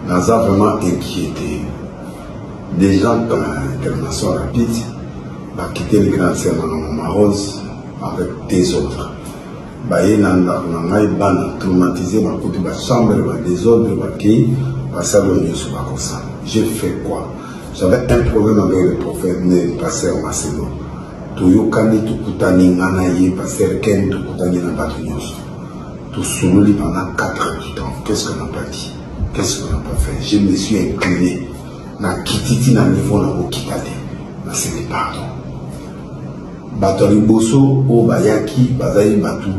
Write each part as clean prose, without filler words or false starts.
nous a vraiment inquiété. Des gens comme Internation Rapide va quitter les grands sœurs Marose avec des autres. Ils ont traumatisé ma chambre, des autres, j'ai fait quoi? J'avais un problème avec le prophète, le pasteur Marcelo. Toyokani, Tukutani, Nanaye, pasteur Ken, Tukutani, Nabatunios. Tout souli pendant 4 heures du temps. Qu'est-ce qu'on n'a pas dit? Qu'est-ce qu'on n'a pas fait? Je me suis incliné. Na kititi na niveau na okitade. Na c'est pardon. Batoli bosso o bayaki bazali batu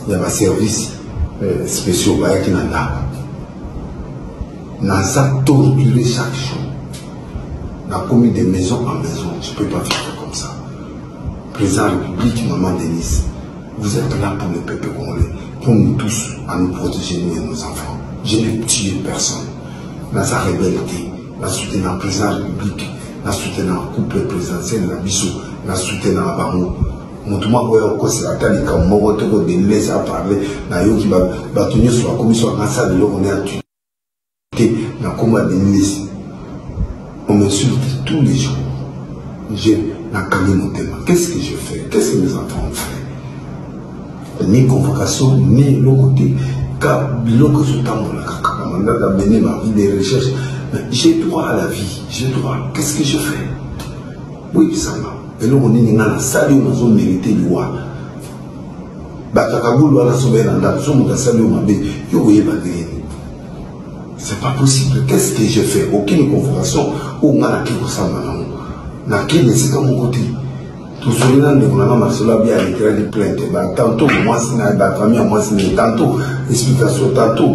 ya ba service spéciaux bayaki na ndako. Na ça torturé chaque jour. Na commis de maison en maison. Je peux pas vivre comme ça. Président de la République, maman Denise, vous êtes là pour le peuple congolais, pour nous tous, à nous protéger, nous et nos enfants. Je n'ai tué personne. Dans sa rébellion, la soutenant le président de la République, la soutenant le couple présidentiel, la Bissou, la soutenant la Bamou. Montre-moi où est le c'est la taille comme moi, tu peux me laisser à parler, na yo qui va tenir sur la commission en salle de l'eau, on est à tuer. Na combat de Denise. On m'insulte tous les jours. Qu'est-ce que je fais? Qu'est-ce que mes enfants ont fait? Ni convocation, ni l'autre côté. Car l'autre côté, je mené ma vie des recherches. J'ai droit à la vie. J'ai droit. Qu'est-ce que je fais? Oui, ça va. Et là, on est dans la salle où on a mérité le roi. C'est pas possible. Qu'est-ce que je fais? Aucune convocation. On a qui ressemble à nous. Na qui c'est comme mon côté. Tout cela ne vous n'a pas marché là bien avec des plaintes. Tantôt moi c'est la famille, moi c'est tantôt explication, tantôt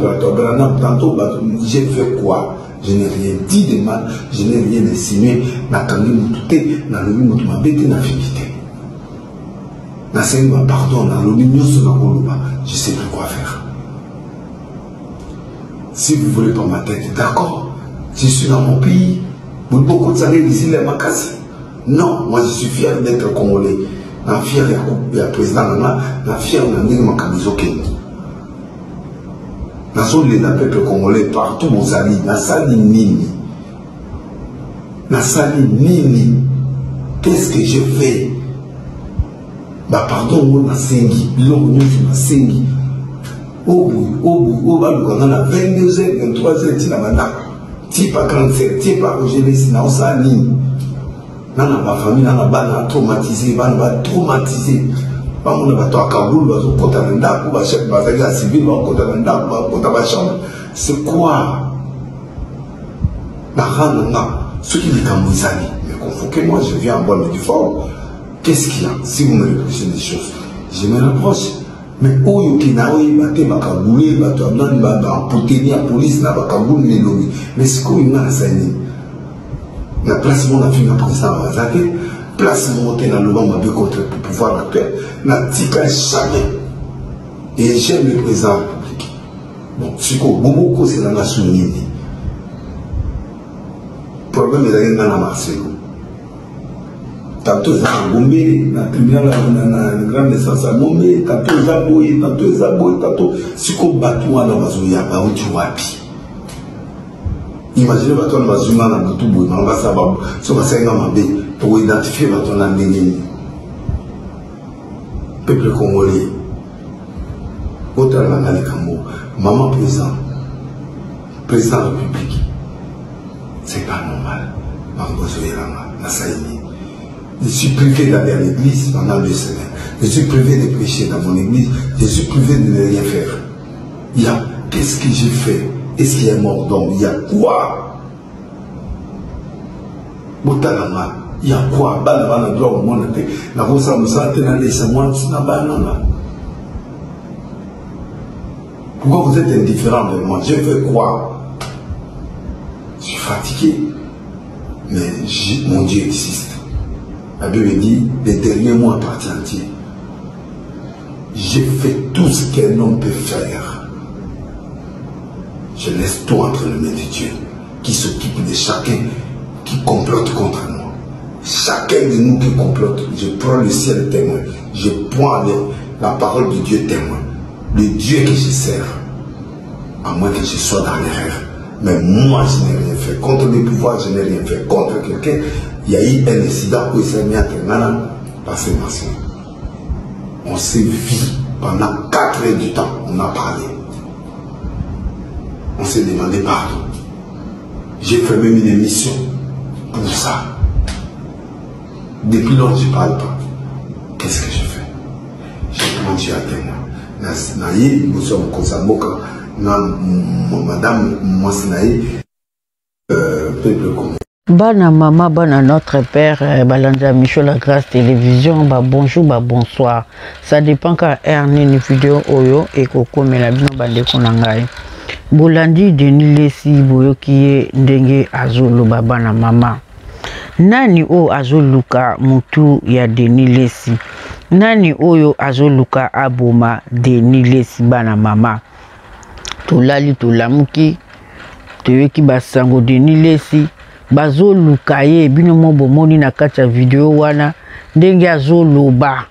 tantôt j'ai fait quoi? Je n'ai rien dit de mal, je n'ai rien insinué. Na kandi mututé, na lobi mutu mabete na fidélité. Na senga pardon, na lobi nyoso na koloba. Je sais plus quoi faire. Si vous voulez pas ma tête, d'accord. Je suis dans mon pays. Beaucoup de salés ici les macassés. Non, moi je suis fier d'être congolais. Je suis fier du président, je suis fier de Makabizo Kenya. Je suis fier du peuple congolais partout où je suis. Je suis nini. Je suis nini. Qu'est-ce que je fais? Bah pardon, je suis sengi. Je suis sengi. Au bout, 22h, 23h, tu n'as type à cancer, type à Roger, sinon ça ni. Dans ma famille, dans la traumatisé, on va traumatiser. On va à Kaboul, on va côté d'un dap, on va chef bataille civil, on va côté d'un dap, on va côté de la chambre. C'est quoi? Ce qui est comme vous allez, mais convoquez-moi, je viens en bonne du fort. Qu'est-ce qu'il y a? Si vous me reprochez des choses, je me reproche. Mais où est-ce qu'il y a des Bakaboulé, la police, la Bakaboul, les lobbies. Mais ce qu'il y a, c'est la place où on a fait la président Mazake, place où on a le nom de contre le pouvoir actuel, n'a tika jamais. Et j'aime le président de la République. Bon, ce que c'est la nation unie. Le problème est dans la Marcelo. Tantôt ils ont bombé, dans le tribunal, dans la grande naissance à Gombe, tantôt ils ont boyé, tantôt si qu'on bat tout à la Mazouya, bah où tu vois pi. Imaginez que tu as un dans tout bout, on va savoir, si on va s'en pour identifier ton amené. Peuple congolais, autant la maman président de la République, c'est pas normal. Je suis privé d'aller à l'église pendant 2 semaines. Je suis privé de prêcher dans mon église. Je suis privé de ne rien faire. Il y a, qu'est-ce que j'ai fait? Est-ce qu'il y a mort d'homme? Il y a quoi? Botalama, il y a quoi? Balabana droit au monde. La rosa moussa tenale c'est moi, c'est la banana. Pourquoi vous êtes indifférent de moi? J'ai fait quoi? Je suis fatigué. Mais mon Dieu existe. La Bible dit, les derniers mois appartiennent à Dieu. J'ai fait tout ce qu'un homme peut faire. Je laisse tout entre les mains de Dieu, qui s'occupe de chacun qui complote contre nous. Chacun de nous qui complote, je prends le ciel témoin. Je prends la parole de Dieu témoin. Le Dieu que je sers, à moins que je sois dans l'erreur, Mais moi, je n'ai rien fait contre les pouvoirs, je n'ai rien fait contre quelqu'un. Il y a eu un incident où il s'est mis à terminer parce que on s'est vu pendant 4 heures du temps, on a parlé. On s'est demandé pardon. J'ai fait même une émission pour ça. Depuis lors, je ne parle pas. Qu'est-ce que je fais? J'ai demandé à témoin. Naïe, nous sommes Kosamoka, madame Moissinaï, peuple commun. Bana maman, bana notre père, Balanda Michel la Grâce Télévision, bah bonjour, bah bonsoir. Ça dépend quand une vidéo oyo et koko melabino bande konangai. Bolandi Denis Lesi boyo kiye ndenge azolo bana mama. Nani o azoluka mutu ya Denis Lesi. Nani oyo azoluka aboma Denis Lesi bana mama. Tolali tolamuki toyoki basango Denis Lesi. Bazo lukaye bino mobo moni na kacha video wana ndenge azoloba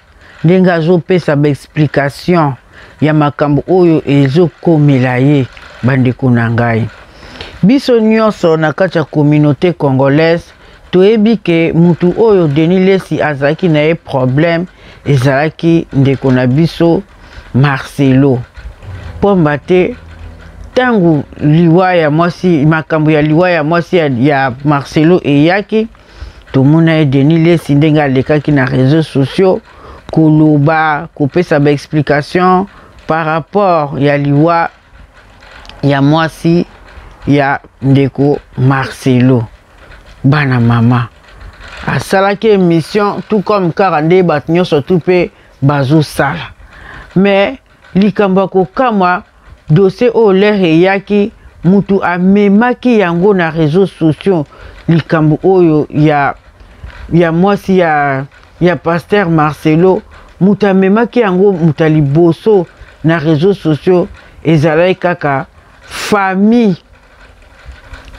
ndenge azopesa ba explication ya makambo oyo ezokomela ye bandeko na ngai. Biso nyonso na kacha communauté congolaise toyebi ke mutu oyo Denis Lesi azaki na ye problème ezalaki ndeko na biso Marcelo pomba te tangu liwaya mwasi makambo ya liwaya mwasi ya Marcelo eyaki tomona ye Denis Lesi ndenge alekaki na réseaux sociaux koloba kopesa ba explication par rapport ya liwa ya mwasi ya ndeko Marcelo bana mama asalaki émission tout comme karande bato nyonso tout pe bazo sala mais likambo kokamwa dossier o lere yaki mutu amemaki yango na réseaux sociaux likambo oyo ya mwasi ya pasteur Marcelo mutu amemaki yango mutali boso na réseaux sociaux ezalaki kaka famille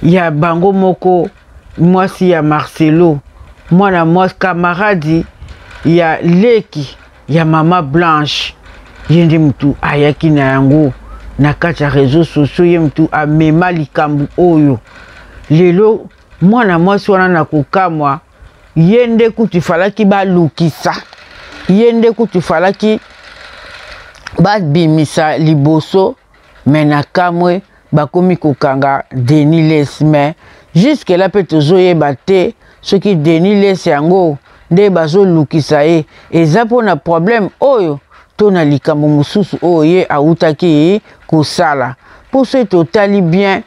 ya bango moko mwasi ya Marcelo mwana mwasi camarade ya leki ya mama Blanche yende mutu ayaki na yango na kacha réseaux sociaux ye mtu amema likambu oyo lelo mwana mwasi wana na kokamwa yende kutifalaki balukisa yende kutifalaki babimisa liboso mena kamwe bakomi kokanga Denis Lesi mais jusque là pe tozoyeba te soki Denis Lesi yango nde bazolukisa ye eza mpona problème oyo tona likambo mususu oye autaki kosala pour ce totali bien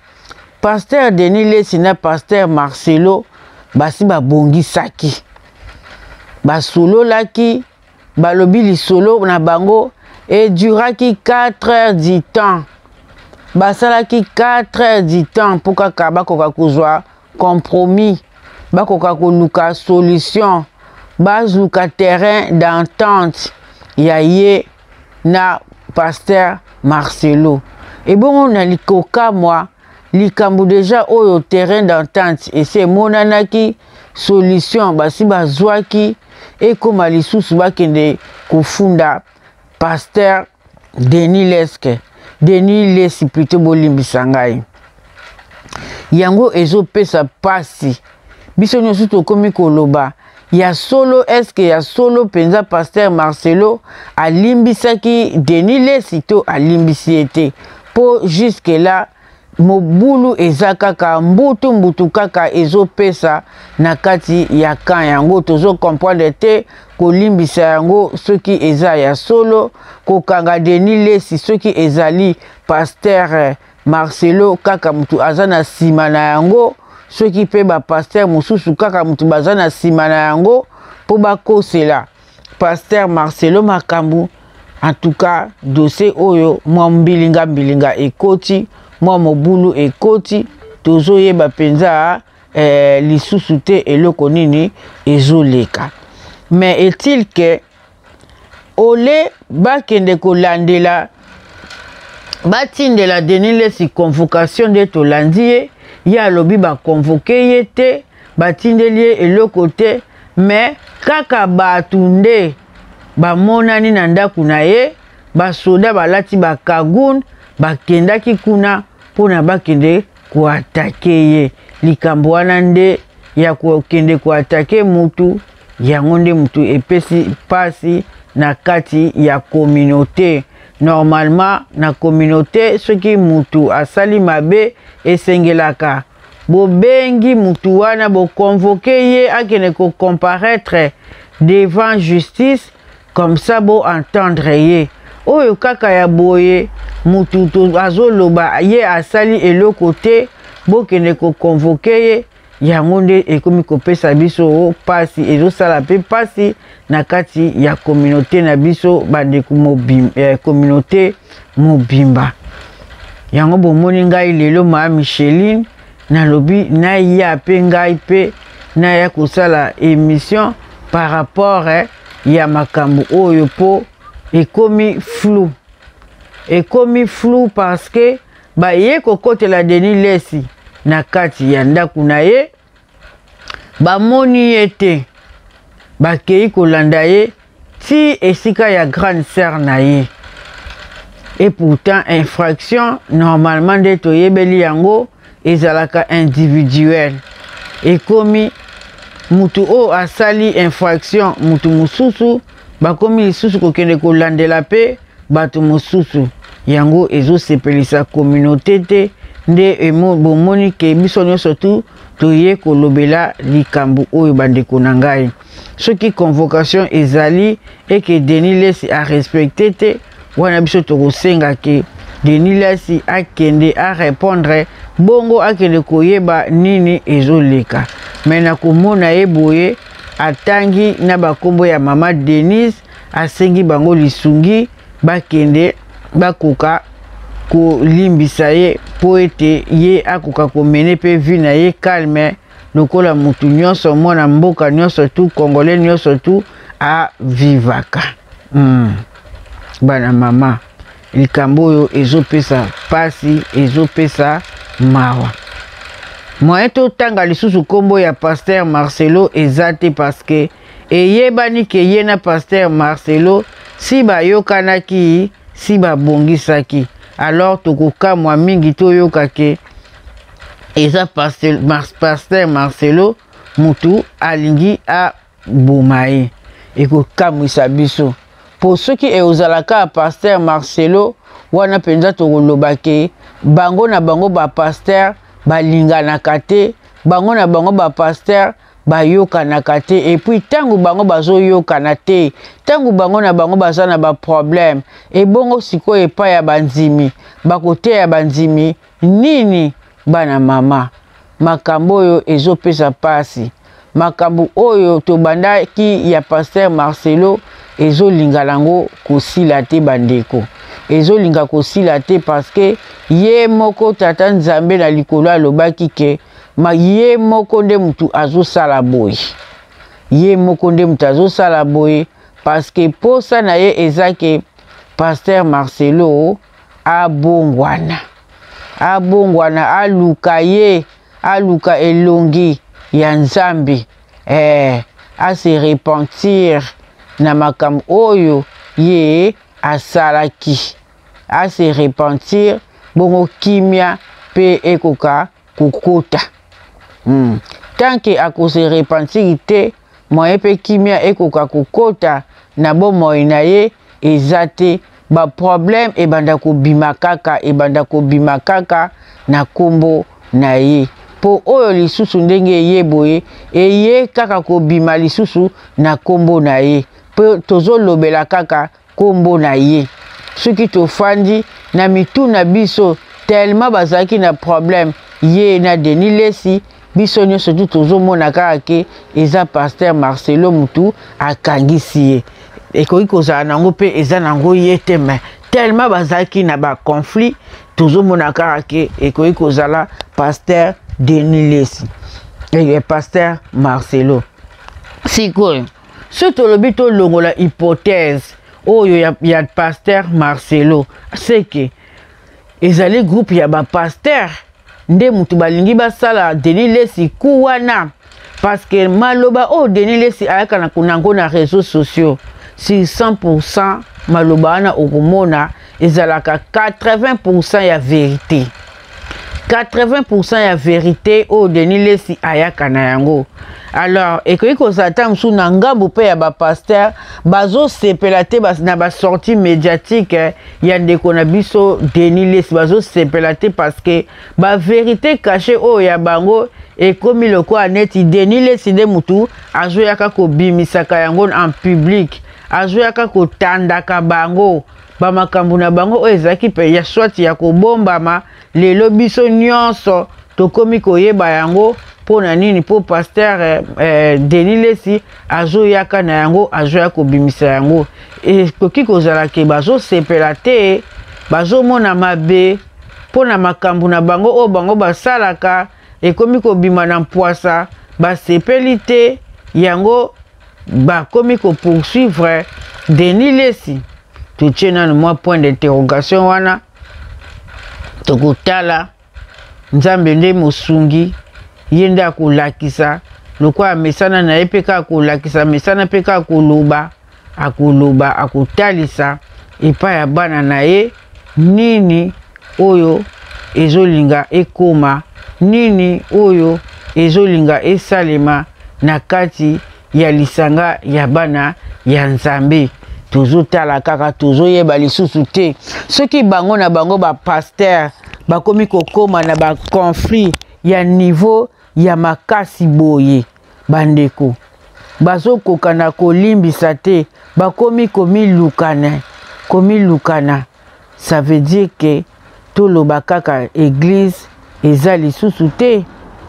pasteur Denis Lesi na pasteur Marcelo basi babongisaki basololaki balobi lisolo na bango et duraki 4 heures du temps basalaki 4 heures du temps pour kaka bakoka kozwa compromis bakoka koluka solution bazuka terrain d'entente ya ye na pasteur Marcelo et bon on a likoka moi likambo déjà oyo terrain d'entente et c'est monanaki solution basi bazwaki et comme lisusu bakende kofunda pasteur Denis Lesi plutôt bolimbisa ngai yango ezopesa pasi biso nyonso tokomi koloba ya solo est-ce que ya solo penza pasteur Marcelo alimbisaki Denis Lesi to alimbisi ete po jusque là mobulu eza kaka mbutu kaka ezopesa na kati ya kan yango tozo comprendre te kolimbisa yango soki eza ya solo kokanga Denis Lesi soki ezali pasteur Marcelo kaka mutu azana sima na yango soki pe ba pasteur mususu kaka mutu bazana sima na yango po bakosela pasteur Marcelo makambu en tout cas dossier oyo mwa mbilinga ekoti mwa mobulu ekoti tozoyeba penza lisusu te eloko nini ezoleka mais est-il que ole bakende kolandela batindela Denis Lesi convocation de tolandi ye ya lobi ba convoquer ye te batindeli ye eloko te mais kaka batunde bamonani na ndako na ye basoda balati bakagun bakendaki kuna mpona bakende kuatake ye likambo wana nde ya kokende kuatake mutu yango nde mutu epesi pasi na kati ya communauté. Normalement na communauté soki mutu asali mabe esengelaka bobengi mutu wana bo convoquer ye akene ko comparaître devant justice, comme ça bo entendre ye. Oyo kaka ya boye mutu to azoloba ye asali eloko te bo kene ko convoquer ye yango nde ekomi kopesa biso pasi ezosala pe pasi na kati ya communauté na biso bandeko communauté mobimba. Yango bomoni ngai lelo ma Micheline nalobi na ya pe ngai pe na ya kosala émission par rapport ya makambo oyo po ekomi flou. Ekomi flou parce que ba ye kokotela Denis Lesi na kati ya ndaku na ye bamoni ye te bakei kolanda ye ti esika ya grande sœur na ye. Et pourtant infraction normalement nde toyebeli yango ezalaka individuel. Ekomi mutu o asali infraction mutu mususu bakomi lisusu kokende kolandela pe batu mususu yango ezosepelisa communauté te nde bomoni ke biso nyonso tu toye kolobela likambo oyo bandeko na ngai. Soki convocation ezali eke Denis Lesi a respecté te wana biso tokosenga ke Denis Lesi akende a répondre bongo akende koyeba nini ezoleka. Mena komona ye boye atangi na bakombo ya mama Denise asengi bango lisungi bakende bakoka kolimbisa ye po ete ye akoka komene pe vi na ye calme lokola mutu nyonso mwana mboka nyonso tu congolais nyonso tu a vivaka. Bana mama likambo oyo ezopesa pasi ezopesa mawa. Moyen totanga lisusu kombo ya Pasteur Marcelo ezate parce que eyebani ke ye na Pasteur Marcelo si bayokanaki si babongisaki alors tokokamwa mingi toyoka ke eza Pasteur Marcelo mutu alingi a bomaye ekokamwisa biso. Po soki eozalaka Pasteur Marcelo wana penza tokoloba ke bango na bango ba pasteur balinganaka te, bango na bango ba pasteur bayokanaka te, et puis tangu bango bazoyokana te, tangu bango na bango baza na ba problème et bongo siko epa ya banzimi bakote ya banzimi nini bana mama. Makambo oyo ezopesa pasi. Makambo oyo tobandaki ya Pasteur Marcelo ezolinga lango kosila te bandeko. Ezolinga kosila te parce que ye moko tata Nzambe na likolo alobaki ke ma ye moko nde mutu azosala boye. Ye moko nde mutu azosala boye parce que posa na ye ezake Pasteur Marcelo abongwana. Abongwana aluka ye, aluka elongi ya Nzambe. A se repentir na makambo oyo ye asalaki. A se repentir bongo kimia pe ekoka kokota. Tant que ako se repentir te moye pe kimia ekoka kokota na bomoi na ye ezate ba problème ebanda ko bimakaka na kombo na ye. Po oyo lisusu ndenge ye boye eye kaka ko bima lisusu na kombo na ye. Po tozo lobela kaka kombo na ye. Soki tofandi na mitu na biso tellement bazaki na problème ye na Denis Lesi biso nyonso tu tozo mona kaka ke eza Pasteur Marcelo mutu akangisi ye. Ekoki kozala nango pe eza nango ye te mais tellement bazaki na ba conflit tozo mona kaka ke ekoki kozala Pasteur Denis Lesi et Pasteur Marcelo. Sikoyo so tolobi to longola hypothèse oyo ya Pasteur Marcelo c'est que ezali groupe ya ba pasteur nde mutu balingi basala Denis Lesi kuwana parce que maloba o Denis Lesi ayaka na kunango na réseaux sociaux si 100% maloba na okomona ezalaka 80% ya vérité. 80% ya vérité o Denis Lesi ayaka na yango. Alors ekoki kozata msu na ngambu pe ya ba pasteur bazo sepela te na ba sortie médiatique ya ndeko na biso Denis Lesi bazo sepela te parce que ba vérité cachée o ya bango ekomi loko aneti Denis Lesi de mutu azoyaka ko bimisaka yango en public, azoyaka ko tandaka bango ba makambu na bango o ezaki pe ya swati ya ko bombama lelo biso nyonso tokomi koyeba yango pona nini po pasteur Denis Lesi azoyaka na yango azoya ko bimisa yango e koki kozala ke bazo sepela te bazo mona mabe pona makambu na bango o bango basalaka ekomi ko bima na mpoasa basepeli te yango bakomi ko poursuivre Denis Lesi. Tu na moi point d'interrogation wana tokotala nzambe nde mosungi yende akolakisa lokwa mesana na ye peka akolakisa mesana peka akoloba akotalisa epa ya bana na ye nini oyo ezolinga ekoma nini oyo ezolinga esalema na kati ya lisanga ya bana ya Nzambe. Tozotala kaka tozoyeba lisusu te soki bango na bango ba pasteur bakomi kokoma na ba conflit ya niveau ya makasi boye bandeko bazokoka na kolimbisa te bakomi komilukana ça veut dire que toloba kaka église eza lisusu te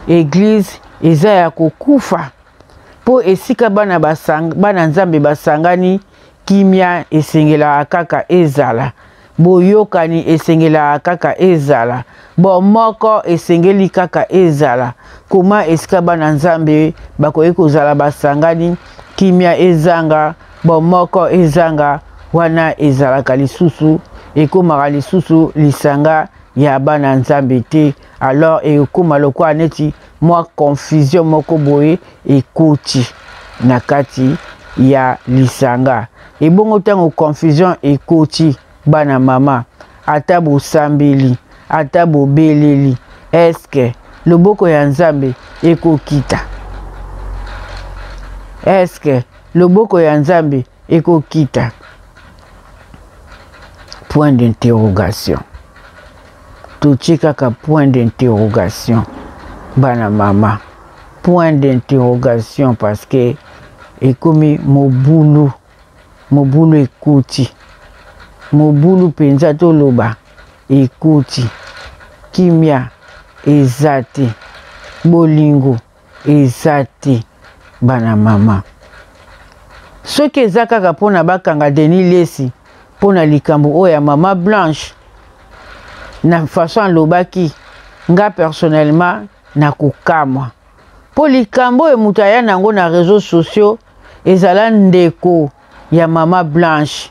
église eza ya kokufa po esika bana Nzambe basangani kimia esengela kaka ezala boyokani esengela kaka ezala bomoko esengeli kaka ezala koma esika bana Nzambe bakoki kozala basangani kimia ezanga bomoko ezanga wana ezalaka lisusu ekomaka lisusu lisanga ya bana Nzambe te. Alors ekoma lokwa neti mwa confusion moko boye ekoti na kati ya lisanga ebongo tango confusion ekoti bana mama ata bosambeli ata bobeleli eske loboko ya Nzambe ekokita, eske loboko ya Nzambe ekokita? Point d'interrogation. Tochi kaka point d'interrogation bana mama, point d'interrogation parce que ekomi mobulu ekoti mobulu penza toloba ekoti kimia ezate bolingo ezate bana mama. Soki eza kaka pona bakanga Denis Lesi pona likambo oya mama Blanche na façon lobaki nga personnellement na kukamwa po likambo e mutaya nango na réseaux sociaux ezala ndeko ya mama Blanche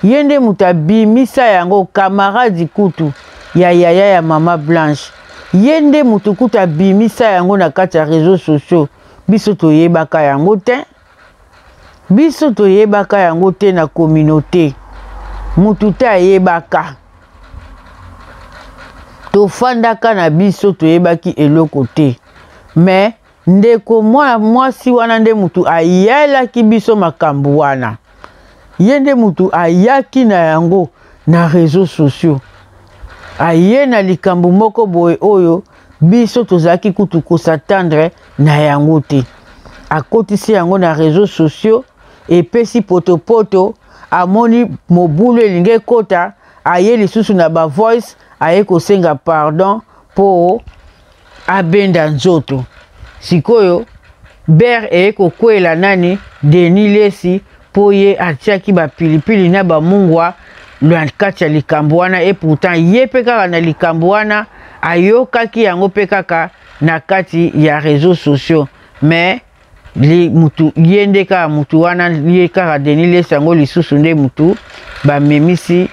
yende mutabimisa yango camarade kutu ya yaya ya mama Blanche yende mutukuta bimisa yango na kati ya réseaux sociaux biso toyebaka yango te, biso toyebaka yango te na communauté mututa ayebaka tofandaka na biso toyebaki eloko te mais ndeko mwasi wana nde mutu ayelaki biso makambo wana ye nde mutu ayaki na yango na réseaux sociaux aye na likambo moko boye oyo biso tozalaki kutu kosatandre na yango te akotisi yango na réseaux sociaux epesi potopoto amoni mobulu elingi ekota aye lisusu na ba voice aye kosenga pardon po abenda nzoto sikoyo ber kokwela nani Denis Lesi po ye atiaki ba pilipili na ba mungwa na kati ya likambo wana et pourtant ye pe kaka na likambo wana ayokaki yango pe kaka na kati ya réseaux sociaux mais li mutu yende kaka mutu wana ye kaka Denis Lesi yango lisusu nde mutu ba memisi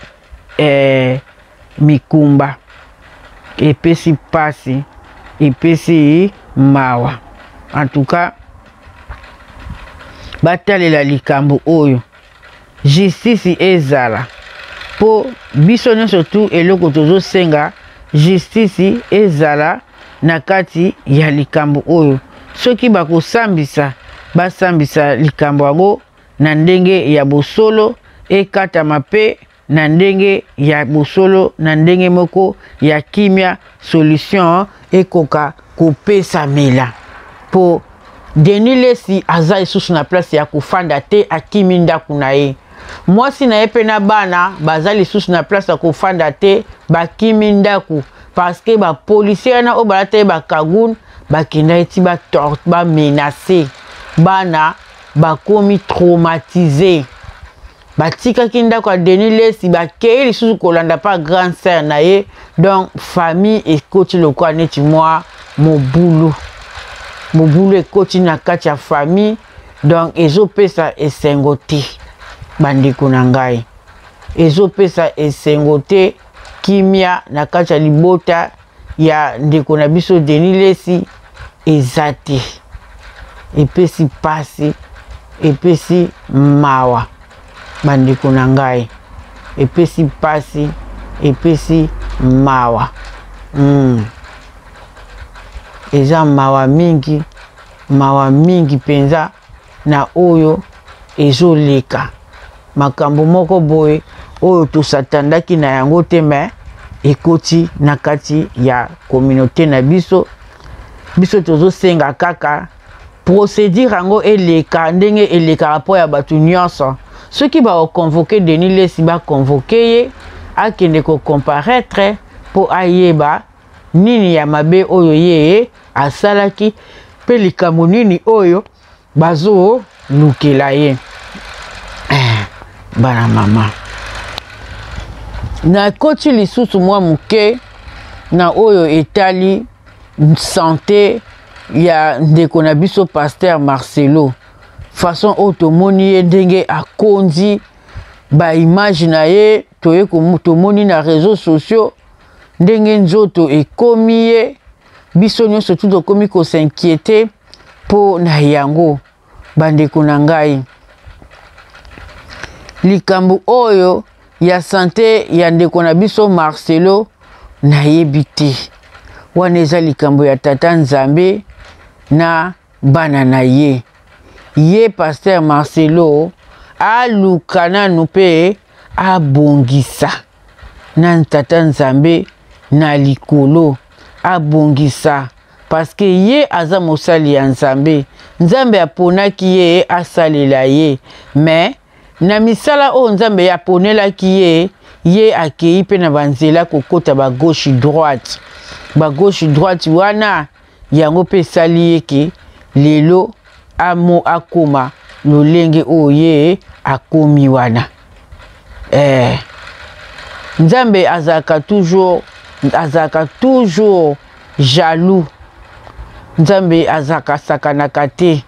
mikumba epesi pasi epesi mawa. En tout cas batalela likambo oyo justice ezala po biso nyonso tu eloko tozosenga justice ezala na kati ya likambo oyo. Soki bakosambisa basambisa likambo yango na ndenge ya bosolo ekatama pe na ndenge ya bosolo na ndenge moko ya kimia solution ekoka kopesa mela po Denis Lesi aza lisusu na place ya kofanda te akimi ndako na ye. Mwasi na ye pe na bana baza lisusu na place ya kofanda te bakimi ndako parce que ba policier na o balata ba kagoun bakenda eti ba tort ba menacer bana bakomi traumatisé batikaki ndako ya Denis Lesi bakei lisusu kolanda pa grand sœur na ye donc famille ekoti lokwa neti mwa mobulu ekoti na kati ya famille donc ezopesa esengo te bandeko na ngai ezopesa esengo te kimia na kati ya libota ya ndeko na biso Denis Lesi eza te epesi pasi epesi mawa bandeko na ngai epesi pasi epesi mawa eza mawa mingi penza na oyo ezoleka makambo moko boye oyo tosatandaki na yango te me ekoti na kati ya communauté na biso tozosenga kaka procédure yango eleka ndenge eleka rapport ya batu nyonso soki baoconvoke Denis Lesi baconvoke ye akende kocomparaître po ayeba nini ya mabe oyo ye asalaki pe likambo nini oyo bazo lukela ye bana mama na koti lisusu mwa muke na oyo etali santé ya ndeko na biso Pasteur Marcelo façon oyo tomoni ye ndenge akondi ba image na ye tomoni na réseaux sociaux ndenge nzoto ekomi ye biso nyonso tu tokomi kosinquiéter po na yango bandeko na ngai likambo oyo ya santé ya ndeko na biso Marcelo nayebi te wana eza likambo ya tata Nzambe na bana na ye Pasteur Marcelo aluka nanu pe abongisa na tata Nzambe na likolo abongisa parce que ye aza mosali ya Nzambe aponaki ye asalela ye mais na misala o Nzambe aponelaki ye akei pe na banzela kokota ba gauche droite wana yango pe sali yeke lelo amo akoma lolenge oye akomi wana Nzambe azaka toujours jaloux Nzambe azaka sakanaka te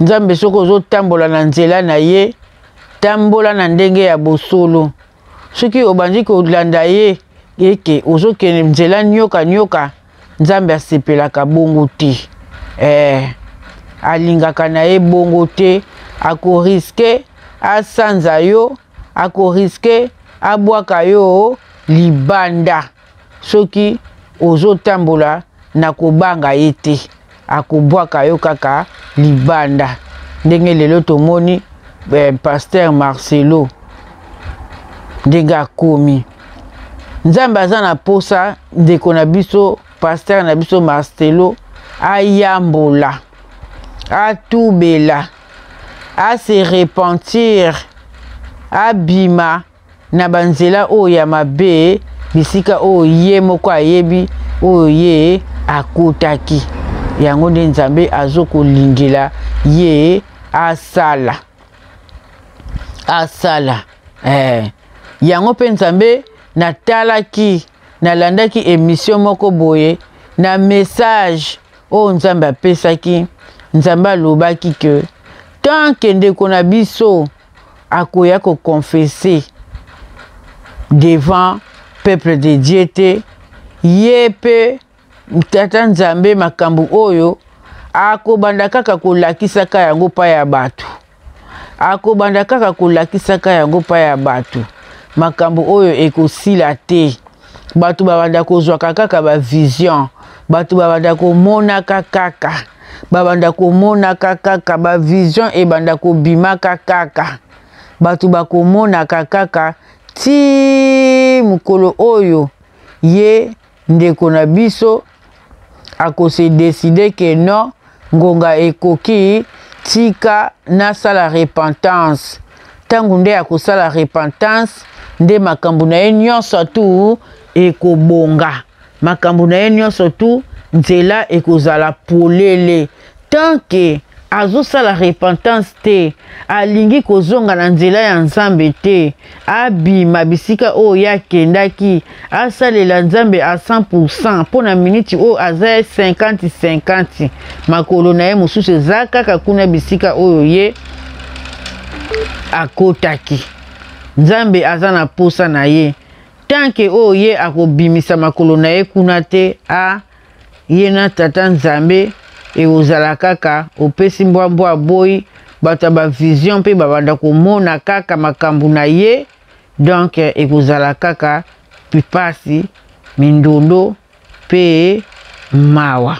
Nzambe soko zo tambola na nzela na ye tambola na ndenge ya bosolo soki obandi kolanda ye eke ozokende nzela nyoka Nzambe asepelaka bongo te alingaka na ye bongo te akoriske asanza yo akoriske abwaka yo libanda soki ozotambola na kobanga ye te akobwaka yo kaka libanda ndenge lelo tomoni Pasteur Marcelo ndenge akomi Nzambe aza na posa ndeko na biso Pasteur na biso Marcelo ayambola atubela se repentir abima na banzela oyo ya mabe bisika oyo ye moko ayebi oyo ye akutaki yango nde Nzambe azokolingela ye asala yango pe Nzambe natalaki nalandaki émission moko boye na message oyo Nzambe apesaki Nzambe alobaki que tant que ndeko na biso akoya ko confesser devant peuple de Dieu te ye pe tata Nzambe makambo oyo akobanda kaka kolakisaka yango pa ya bato akobanda kaka kolakisaka yango pa ya bato makambo oyo ekosila te Batu babanda kozwa kaka ba vision. Batu babanda komona kaka. Babanda komona kaka ba vision e banda ko bima kaka. Batu bakomona kaka ti mukolo oyo ye ndeko na biso akose décider que non ngonga ekoki tika na sala repentance. Tangu nde akosala repentance nde makambo na ye nyonso tu ekobonga. Makambo na ye nyonso tu nzela ekozala polele. Tant que azosala repentance te, alingi kozonga na nzela ya Nzambe te, abima bisika o ya kendaki, asalela Nzambe a 100%, pona miniti o aza 50-50, makolo na ye mosusu eza kaka kuna bisika oyo ye akotaki. Nzambe aza na posa na ye. Tant que o ye akobimisa makolo na ye kuna te, ye na tata Nzambe e ozala kaka opesi mbwa boy bata ba vision pe babanda komona kaka makambo na ye. Donc ekozala kaka pipasi mindondo pe mawa.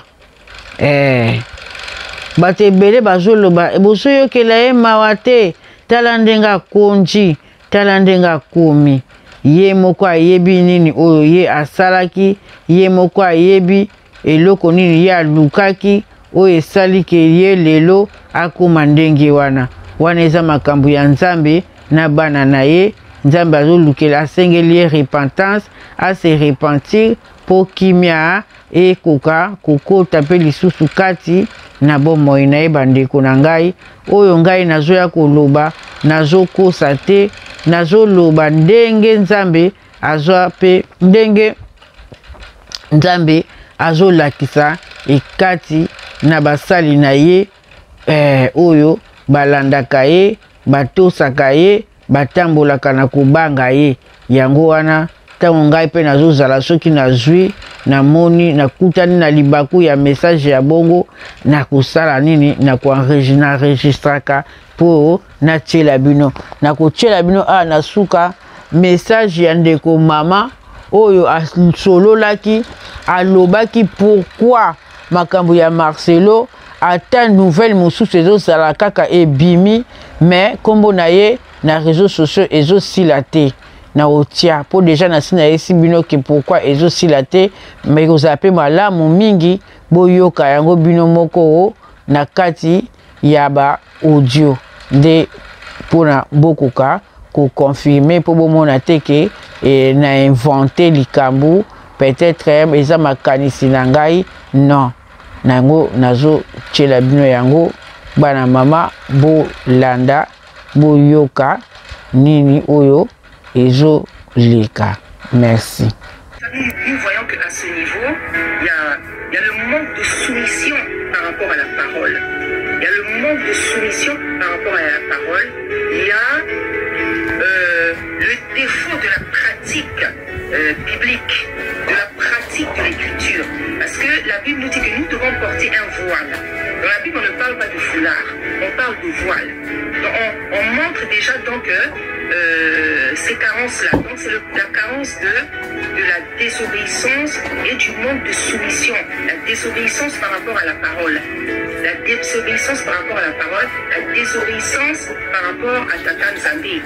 Bate ebele bazoloba boso yokela ye mawa te, tala ndenga konji, tala ndenga komi. Ye moko ayebi nini oyo ye asalaki, ye moko ayebi eloko nini ye alukaki oyo esali ke ye lelo akoma ndenge wana. Wana eza makambo ya Nzambe na bana na ye. Nzambe azolukela asengeli ye repentance, ase repentir po kimia ekoka kokota pe lisusu kati na bomoi na ye bandeko na ngai. Oyo ngai nazoya koloba, nazokosa te, nazoloba ndenge Nzambe azwa pe ndenge Nzambe azolakisa ekati na basali na ye oyo balandaka ye, batosaka ye, batambolaka na kubanga ye. Yango wana tango ngai pe nazozala soki nazwi namoni nakutani na libaku ya message ya bongo na kosala nini na enregistraka po na tiela bino na kotiela bino na suka message ya ndeko mama oyo asololaki alobaki pourquoi makambo ya Marcelo ata nouvelle mosusu ezosala kaka ebimi mais kombo na ye na réseaux sociaux ezosila te na otia po déjà na sina yesi bino ke pourquoi ezosila te mais kozala pe malamu mingi boyoka yango bino moko na kati ya ba audio de pona bokoka ko confirmer po bomona te ke na inventé likambu peut-être eza makanisi na ngai non nango nazo tshela bino yango bana mama bo landa bo yoka nini oyo ezo leka. Merci. Nous voyons qu'à ce niveau, il y a le manque de soumission par rapport à la parole. Il y a le manque de soumission par rapport à la parole. Il y a le défaut de la pratique biblique, de la pratique de l'écriture. Parce que la Bible nous dit que nous devons porter un voile. Dans la Bible, on ne parle pas de foulard, on parle de voile. Donc on montre déjà donc ces carences-là. Donc c'est la carence de la désobéissance et du manque de soumission. La désobéissance par rapport à la parole. La désobéissance par rapport à la parole. La désobéissance par rapport à Tata Nzambe.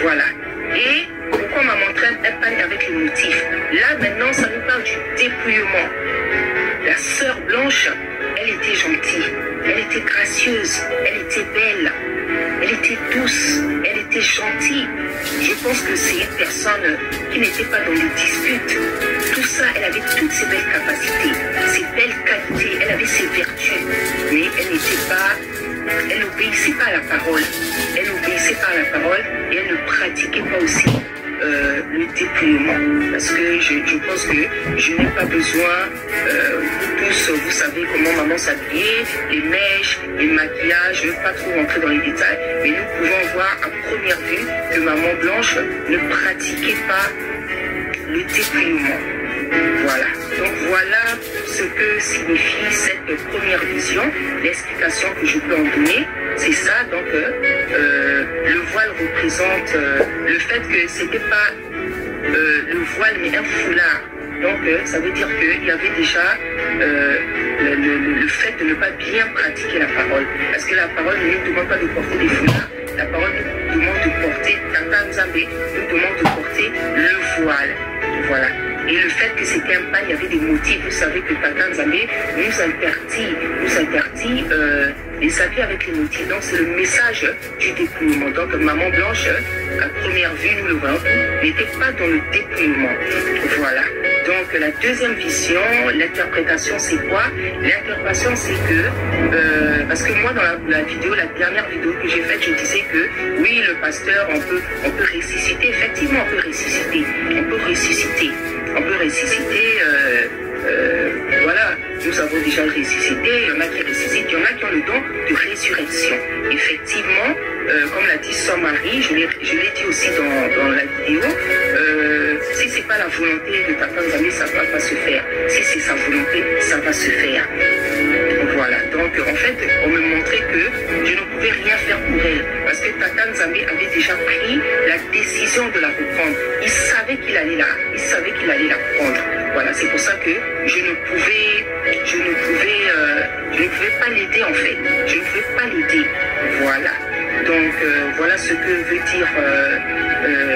Voilà. Et pourquoi ma montraine elle parle avec le motif. Là maintenant ça nous parle du dépouillement. La sœur Blanche, elle était gentille, elle était gracieuse, elle était belle, elle était douce, elle était gentille. Je pense que c'est une personne qui n'était pas dans les disputes. Tout ça, elle avait toutes ses belles capacités, ses belles qualités, elle avait ses vertus, mais elle n'était pas... Elle n'obéissait pas à la parole. Elle n'obéissait pas à la parole et elle ne pratiquait pas aussi le dépouillement. Parce que je pense que je n'ai pas besoin, vous tous, vous savez comment maman s'habillait, les mèches, les maquillages, je ne vais pas trop rentrer dans les détails, mais nous pouvons voir à première vue que maman Blanche ne pratiquait pas le dépouillement. Voilà. Donc voilà ce que signifie cette première vision, l'explication que je peux en donner. C'est ça, donc le voile représente le fait que c'était pas le voile, mais un foulard. Donc, ça veut dire qu'il y avait déjà le fait de ne pas bien pratiquer la parole. Parce que la parole ne nous demande pas de porter des foulards. La parole nous demande de porter, Tata Nzambe nous demande de porter le voile. Voilà. Et le fait que c'était un pas, il y avait des motifs. Vous savez que Tata Nzambe nous interdit les habits avec les motifs. Donc c'est le message du dépouillement. Donc Maman Blanche, à première vue, nous le voyons, n'était pas dans le dépouillement. Voilà. Donc la deuxième vision, l'interprétation c'est quoi? L'interprétation c'est que, parce que moi dans la vidéo, la dernière vidéo que j'ai faite, je disais que oui, le pasteur, on peut ressusciter. Effectivement, on peut ressusciter. Voilà, nous avons déjà ressuscité, il y en a qui ressuscitent, il y en a qui ont le don de résurrection. Effectivement, comme l'a dit Sœur Marie, je l'ai dit aussi dans la vidéo, si c'est pas la volonté de Tata Nzambe, ça ne va pas se faire. Si c'est sa volonté, ça va se faire. Voilà, donc en fait, on me montrait que je ne pouvais rien faire pour elle. Parce que Tata Nzambe avait déjà pris la décision de la reprendre. Il savait qu'il allait la prendre. Voilà, c'est pour ça que je ne pouvais pas l'aider en fait. Je ne pouvais pas l'aider. Voilà. Donc voilà ce que veut dire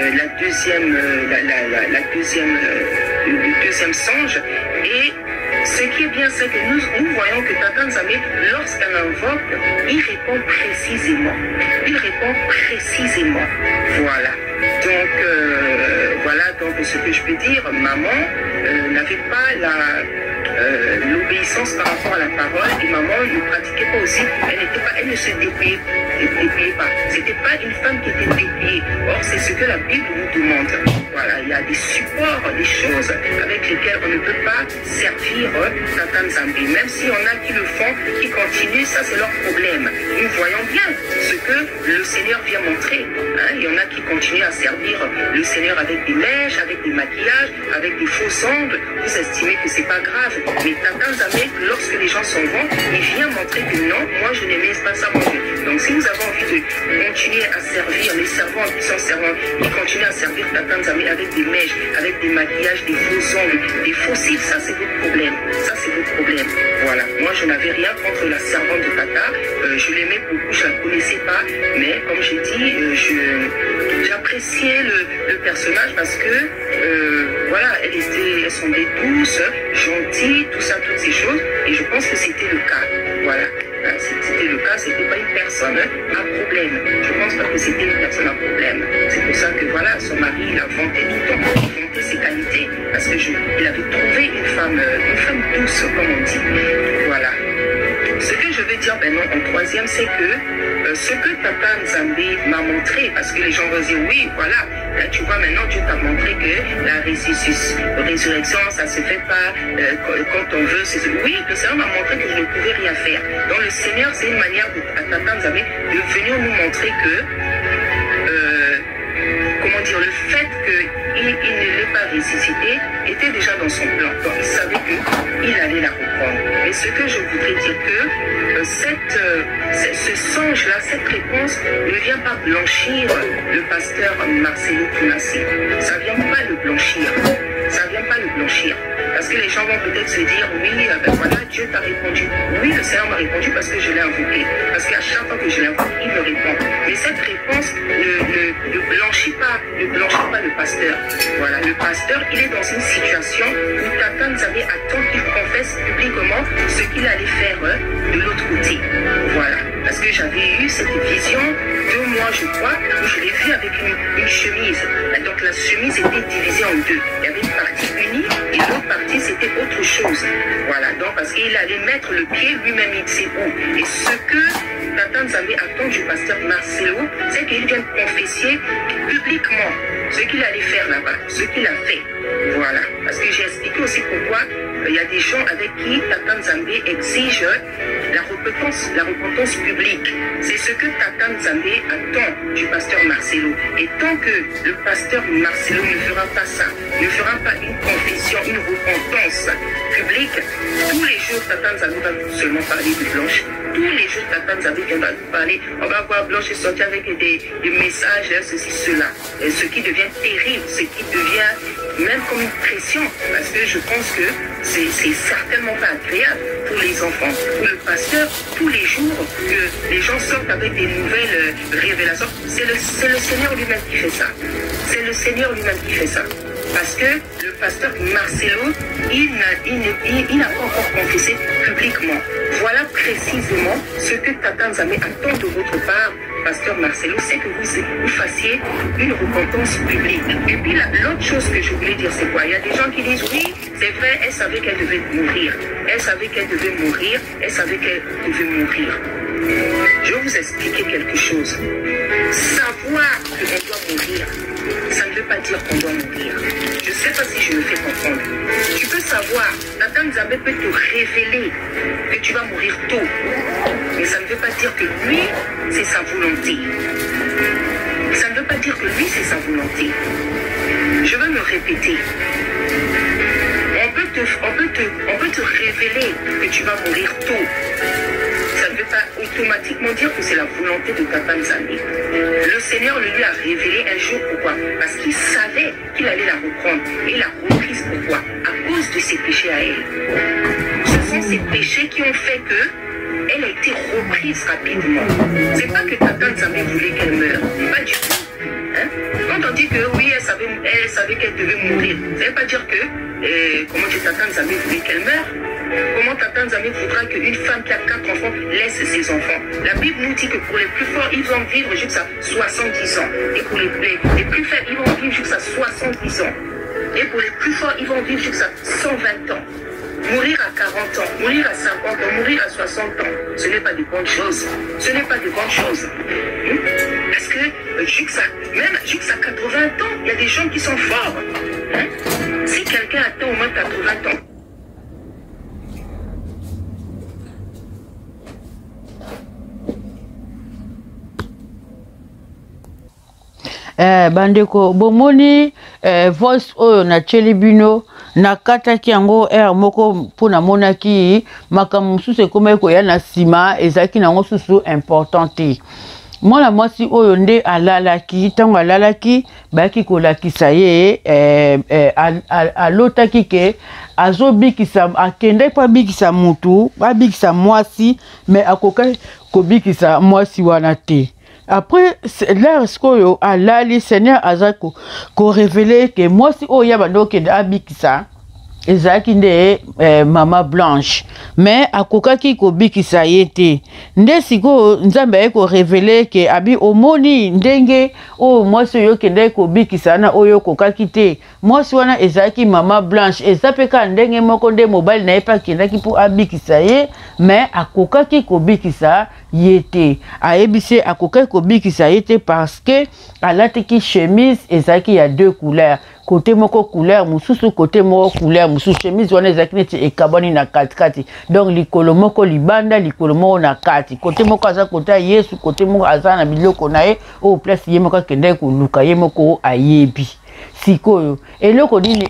le deuxième songe. Et ce qui est bien, c'est que nous voyons que Tata Nzambe, lorsqu'elle invoque, il répond précisément. Voilà. Donc, voilà donc ce que je peux dire. Maman n'avait pas l'obéissance par rapport à la parole, et maman ne pratiquait pas aussi. Elle ne se dépouillait pas. C'était pas une femme qui était dépouillée. Or, c'est ce que la Bible nous demande. Voilà, il y a des supports, des choses avec lesquelles on ne peut pas servir Tata Nzambe. Même s'il y en a qui le font, qui continuent, ça c'est leur problème. Nous voyons bien ce que le Seigneur vient montrer. Hein? Il y en a qui continuent à servir le Seigneur avec des mèches, avec des maquillages, avec des faux ongles. Vous estimez que c'est pas grave. Mais Tata Nzambe, lorsque les gens s'en vont, il vient montrer que non, moi je n'aimais pas ça. Donc si vous avez envie de continuer à servir les servants qui sont servants, ils continuent à servir Tata Nzambe avec des mèches, avec des maquillages, des faux ongles, des faux cils, ça c'est votre problème. Voilà. Moi je n'avais rien contre la servante de Tata. Je l'aimais beaucoup, je la connaissais pas, mais comme j'ai dit, j'appréciais le personnage parce que voilà, elle semblait douce, gentille, tout ça, toutes ces choses, et je pense que c'était le cas. Voilà. Si c'était le cas, c'était pas une personne à problème. Je pense pas que c'était une personne à problème. C'est pour ça que voilà, son mari, il a vanté tout le temps, vanté ses qualités, parce que il avait trouvé une femme douce, comme on dit. Voilà. Ce que je veux dire maintenant en troisième, c'est que ce que Tata Nzambe m'a montré, parce que les gens vont dire oui, voilà, là, tu vois maintenant Dieu t'a montré que la résurrection, ça se fait pas quand on veut. Oui, le Seigneur m'a montré que je ne pouvais rien faire. Donc le Seigneur, c'est une manière à Tata Nzambe de venir nous montrer que le fait qu'il ne l'ait pas ressuscité était déjà dans son plan. Donc il savait qu'il allait la reprendre. Et ce que je voudrais dire que ce songe-là, cette réponse ne vient pas blanchir le pasteur Marcelo Tounassi. Ça ne vient pas le blanchir. Parce que les gens vont peut-être se dire, oui, ben voilà, Dieu t'a répondu. Oui, le Seigneur m'a répondu parce que je l'ai invoqué. Parce qu'à chaque fois que je l'invoque, il me répond. Mais cette réponse ne blanchit pas le pasteur. Voilà, le pasteur, il est dans une situation où Tata Nzambe attend qu'il confesse publiquement ce qu'il allait faire de l'autre côté. Voilà, parce que j'avais eu cette vision 2 mois, je crois, où je l'ai vu avec une chemise. Donc la chemise était divisée en deux. Il y avait une partie unie et l'autre partie c'était autre chose. Voilà, donc parce qu'il allait mettre le pied lui-même, il sait où. Et ce que Tata Nzambe attend du pasteur Marcelo, c'est qu'il vienne confesser publiquement ce qu'il allait faire là-bas, ce qu'il a fait. Voilà, parce que j'ai expliqué aussi pourquoi il y a des gens avec qui Tata Nzambe exige la repentance publique. C'est ce que Tata Nzambe attend du pasteur Marcelo. Et tant que le pasteur Marcelo ne fera pas ça, ne fera pas une confession, une repentance publique, tous les jours Tata Nzambe va seulement parler de Blanche. Tous les jours Tata Nzambe va nous parler. On va voir Blanche sortir avec des messages, ceci, cela. Et ce qui devient terrible, ce qui devient même comme une pression, parce que je pense que c'est certainement pas agréable pour les enfants, pour le pasteur, tous les jours que les gens sortent avec des nouvelles révélations. C'est le Seigneur lui-même qui fait ça. C'est le Seigneur lui-même qui fait ça. Parce que le pasteur Marcelo, il n'a pas encore confessé publiquement. Voilà précisément ce que Tata Nzambe attend de votre part, pasteur Marcelo, c'est que vous fassiez une repentance publique. Et puis l'autre chose que je voulais dire, c'est quoi? Il y a des gens qui disent, oui, c'est vrai, elle savait qu'elle devait mourir. Elle savait qu'elle devait mourir. Elle savait qu'elle devait mourir. Je vais vous expliquer quelque chose. Savoir qu'on doit mourir, ça ne veut pas dire qu'on doit mourir. Je ne sais pas si je me fais comprendre. Tu peux savoir, Tata Nzambe peut te révéler que tu vas mourir tôt. Mais ça ne veut pas dire que lui, c'est sa volonté. Ça ne veut pas dire que lui, c'est sa volonté. Je veux me répéter. On peut te révéler que tu vas mourir tôt. Ça ne veut pas automatiquement dire que c'est la volonté de Tata Nzambe. Le Seigneur le lui a révélé un jour. Pourquoi? Parce qu'il savait qu'il allait la reprendre. Et la reprise, pourquoi? À cause de ses péchés à elle. Ce sont ces péchés qui ont fait que elle a été reprise rapidement. C'est pas que Tata Nzambe voulait qu'elle meure. Pas du tout. Hein? Quand on dit que oui, elle savait qu'elle devait mourir, ça ne veut pas dire que comment Tata Nzambe voulait qu'elle meure. Comment Tata Nzambe voudra qu'une femme qui a 4 enfants laisse ses enfants? La Bible nous dit que pour les plus forts, ils vont vivre jusqu'à 70 ans. Et pour les plus faibles, ils vont vivre jusqu'à 70 ans. Et pour les plus forts, ils vont vivre jusqu'à 120 ans. Mourir à 40 ans, mourir à 50 ans, mourir à 60 ans, ce n'est pas de bonnes choses. Ce n'est pas de bonnes choses. Parce que même jusqu'à 80 ans, il y a des gens qui sont forts. Hein? Si quelqu'un atteint au moins 80 ans, bandeko bomoni voice oyo na chelibino na kataki yango moko mpona monaki makambo mosusu ekomaki koya na nsima ezalaki nango susu important te. Mwana mwasi oyo nde alalaki, ntango alalaki bayaki kolakisa ye alotaki ke azobikisa akende po abikisa mutu abikisa mwasi me akokaki kobikisa mwasi wana te. Après, là, ce alali Seigneur a révélé que moi si oh yabando ke abikisa ezaki nde mama Blanche mais akokaki kobikisa yete nde siko Nzambe ko révélé que abi omoni ndenge o mwasi oyo kende kobikisa na oyo kokaki te mwasi wana ezaki mama Blanche ezapeka ndenge moko nde mobile na epa kendaki po abikisa ye mais akokaki kobikisa yete aebise akokaki kobikisa yete parce que alatiki chemise ezaki ya 2 couleurs. Côté moko couleur mususu côté moko couleur mususu chemise wana ezaki neti ekabani na katikati donc likolo moko libanda likolo moko na kati côté moko aza kota Yesu côté moko aza na biloko na ye o place ye moko kende koluka ye moko ayebi sikoyo eloko nini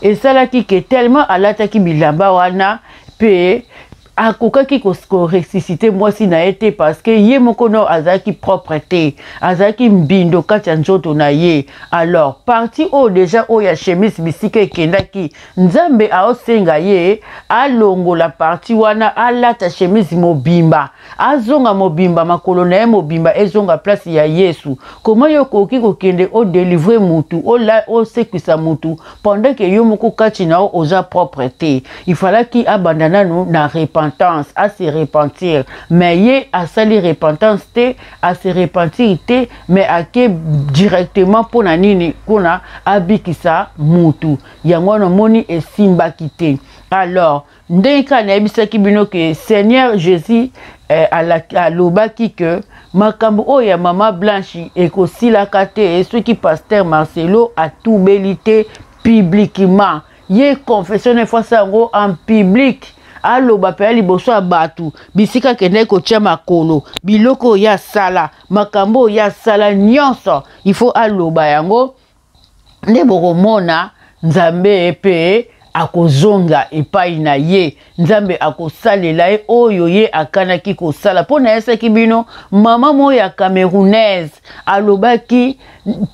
esalaki ke tellement alataki bilamba wana pe akokaki ko ressusciter mwasi na ete parce que ye moko no azaki propreté azaki mbindo kati ya nzoto na ye. Alors parti o déjà o ya chemise bisika ekendaki Nzambe aosenga ye alongo la parti wana alata chemise mobimba azonga mobimba makolo na ye mobimba ezonga place ya Yesu. Comment yo koki kokende o délivrer mutu o sekwisa mutu pendant que yo moko kati na o oza propreté il fallait ki abandana no na à se repentir mais ye a sali repentance te à se repentir te mais à que directement pour na nini kuna abikisa mutu yango no moni esimbaki te. Alors ndeka na ebisaki bino que Seigneur Jésus alobaki que makambo oyo ya mama Blanche ekosilaka te ce qui pasteur Marcelo a toubelité publiquement ye confession fois sango en public aloba pe liboso ya batu bisika kende ko tia makolo biloko ya sala makambo ya sala nyonso il faut aloba yango nde bokomona nzambe pe akozonga epai na ye nzambe akosalela ye oyo ye akanaki kosala mpona yesaki bino mama moyo ya camerounaise alobaki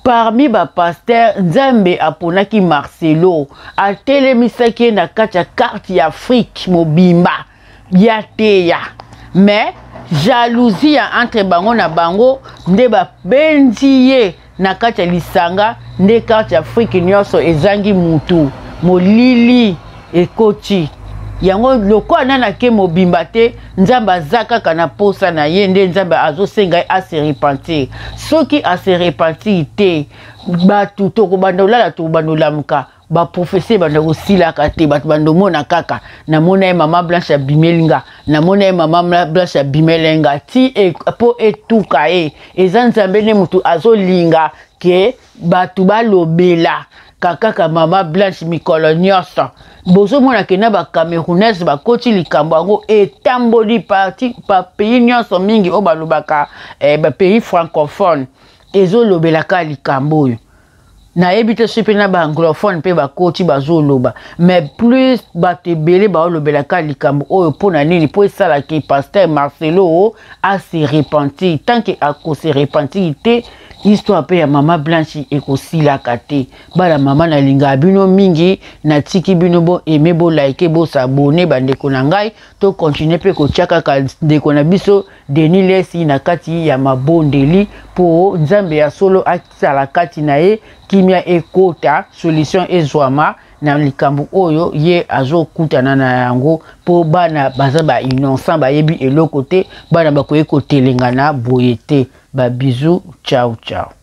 parmi bapaster nzambe aponaki Marcelo atelemisaki ye na kati ya carte ya Afrique mobimba ya teya mais jalousie ya entre bango na bango nde babenzi ye na kati ya lisanga nde carte ya Afrique nyonso ezangi mutu molili ekoti yango loko nana ke mobimba te nzambe azaka kana posa na ye nde nzambe azosenga ase repentir soki ase repentir te batu toko banda olala to banda olamuka ba professeur banda kosilaka te batu banda mona kaka na mona ye mama Blanche abimelinga na mona ye mama Blanche abimelenga ti po etuka e eza nzambe ne mutu azolinga ke batu balobela kaka mama Blanche mikolo nyonso bozo mona ke na ba camerounaise ba koti likambo yango etamboli parti pa pays nyonso mingi o balobaka ba pays francophone ezolobelaka likambo oyo na ebite sope na ba anglophone pe ba koti bazoloba mais plus batebele ba olobelaka likambo oyo pona nini po esala ki pasteur Marcelo a se repentir tant que a se repentir te histoire pe ya mama Blanche ekosilaka te bala mama na linga bino mingi na tiki bino bo aimer bo like bo s'abonner bandeko na ngai to continuer pe ko tiaka ka ndeko na biso Denis Lesi na kati ya mabondeli po nzambe ya solo akisala kati na ye kimia ekota solution ezwama na likambo oyo ye azokutana na yango po bana baza ba innocent ba yebi eloko te bana bakoye ko telengana boye te ba bisous ciao ciao.